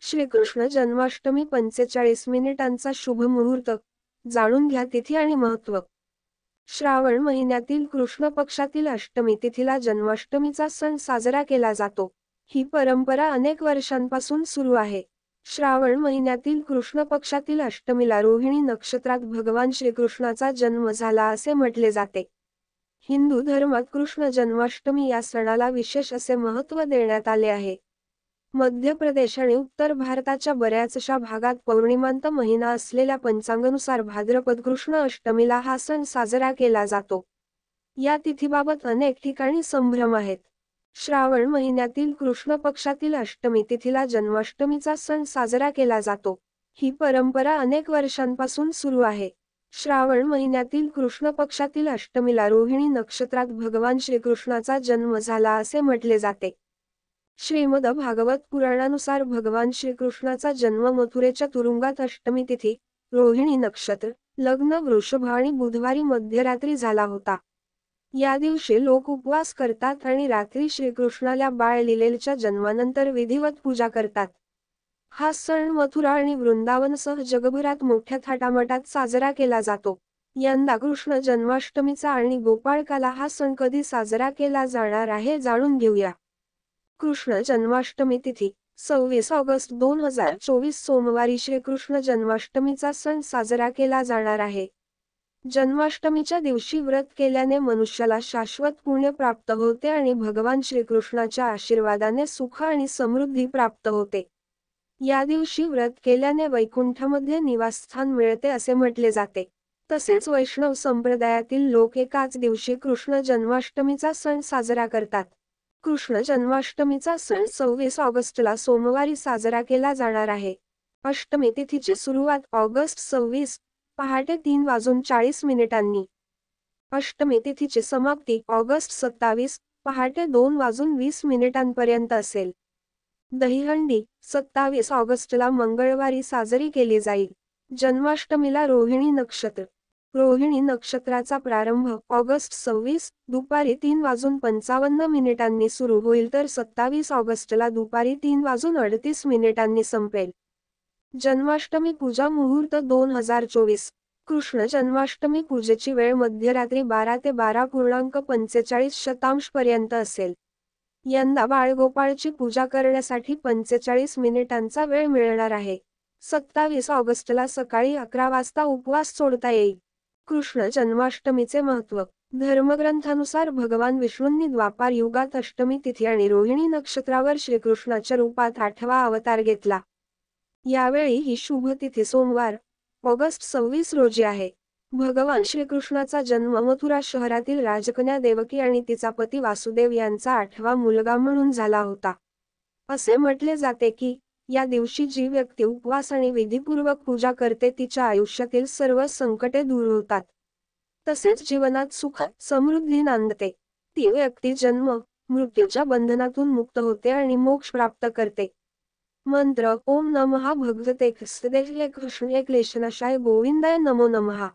श्रीकृष्ण जन्माष्टमी 45 मिनिटांचा शुभ मुहूर्त. जाणून घ्या तिथी आणि महत्त्व. श्रावण महिन्यातील कृष्ण पक्षातील अष्टमी तिथीला जन्माष्टमीचा सण साजरा केला जातो. ही परंपरा अनेक वर्षांपासून सुरू आहे. श्रावण महिन्यातील कृष्ण पक्षातील अष्टमीला रोहिणी नक्षत्रात भगवान श्रीकृष्णाचा जन्म झाला असे म्हटले जाते. हिंदू धर्मात कृष्ण जन्माष्टमी या सणाला विशेष असे महत्त्व देण्यात आले आहे. मध्य प्रदेश आणि उत्तर भारताच्या बऱ्याचशा भागात पौर्णिमांत महिना असलेल्या पंचांगानुसार भाद्रपद कृष्ण अष्टमीला हा सण साजरा केला जातो. या तिथीबाबत अनेक ठिकाणी संभ्रम आहेत. श्रावण महिन्यातील कृष्ण पक्षातील अष्टमी तिथीला जन्माष्टमीचा सण साजरा केला जातो. ही परंपरा अनेक वर्षांपासून सुरू आहे. श्रावण महिन्यातील कृष्ण पक्षातील अष्टमीला रोहिणी नक्षत्रात भगवान श्रीकृष्णाचा जन्म झाला असे म्हटले जाते. श्रीमद भागवत पुराणानुसार भगवान श्रीकृष्णाचा जन्म मथुरेच्या तुरुंगात अष्टमी तिथी, रोहिणी नक्षत्र, लग्न वृषभ आणि बुधवारी मध्यरात्री झाला होता. या दिवशी लोक उपवास करतात आणि रात्री श्रीकृष्णाला बाळ लीलेच्या जन्मानंतर विधिवत पूजा करतात. हा सण मथुरा आणि वृंदावनसह जगभरात मोठ्या थाटामाटात साजरा केला जातो. यंदा कृष्ण जन्माष्टमीचा आणि गोपाळकाला हा सण कधी साजरा केला जाणार आहे जाणून घेऊया. कृष्ण जन्माष्टमी तिथी 26 ऑगस्ट 2024 सोमवारी श्रीकृष्ण जन्माष्टमीचा सण साजरा केला जाणार आहे. जन्माष्टमीच्या दिवशी व्रत केल्याने मनुष्याला शाश्वत पुण्य प्राप्त होते आणि भगवान श्रीकृष्णाच्या आशीर्वादाने सुख आणि समृद्धी प्राप्त होते. या दिवशी व्रत केल्याने वैकुंठामध्ये निवासस्थान मिळते असे म्हटले जाते. तसेच वैष्णव संप्रदायातील लोक एकाच दिवशी कृष्ण जन्माष्टमीचा सण साजरा करतात. कृष्ण जन्माष्टमीचा सण 26 ऑगस्टला सोमवारी साजरा केला जाणार आहे. अष्टमी तिथीची सुरुवात ऑगस्ट 26, पहाटे 3:40 अष्टमी तिथीची समाप्ती ऑगस्ट 27, पहाटे 2:20 असेल. दहीहंडी 27 ऑगस्टला मंगळवारी साजरी केली जाईल. जन्माष्टमीला रोहिणी नक्षत्र. रोहिणी नक्षत्राचा प्रारंभ ऑगस्ट 26 दुपारी 3:55 सुरू होईल तर 27 ऑगस्टला दुपारी 3:38 संपेल. जन्माष्टमी पूजा मुहूर्त 2024. कृष्ण जन्माष्टमी पूजेची वेळ मध्यरात्री 12 ते 12:45 पर्यंत असेल. यंदा बाळगोपाळची पूजा करण्यासाठी 45 मिनिटांचा वेळ मिळणार आहे. 27 ऑगस्टला सकाळी 11 वाजता उपवास सोडता येईल. कृष्ण जन्माष्टमीचे महत्त्व. धर्मग्रंथानुसार भगवान विष्णूंनी द्वापार युगात अष्टमी तिथी आणि रोहिणी नक्षत्रावर श्रीकृष्णाच्या रूपात 8वा अवतार घेतला. यावेळी ही शुभ तिथी सोमवार, ऑगस्ट 26 रोजी आहे. भगवान श्रीकृष्णाचा जन्म मथुरा शहरातील राजकन्या देवकी आणि तिचा पती वासुदेव यांचा 8वा मुलगा म्हणून झाला होता. असे म्हटले जाते की, या दिवशी जी व्यक्ती उपवास आणि विधीपूर्वक पूजा करते तिच्या आयुष्यातील सर्व संकटे दूर होतात. तसेच जीवनात सुख, समृद्धी नांदते. ती व्यक्ती जन्म, मृत्यूच्या बंधनातून मुक्त होते आणि मोक्ष प्राप्त करते. मंत्र ओम नमः भगवते वासुदेवाय कृष्णाय क्लेशनाशाय गोविंदाय नमो नमः.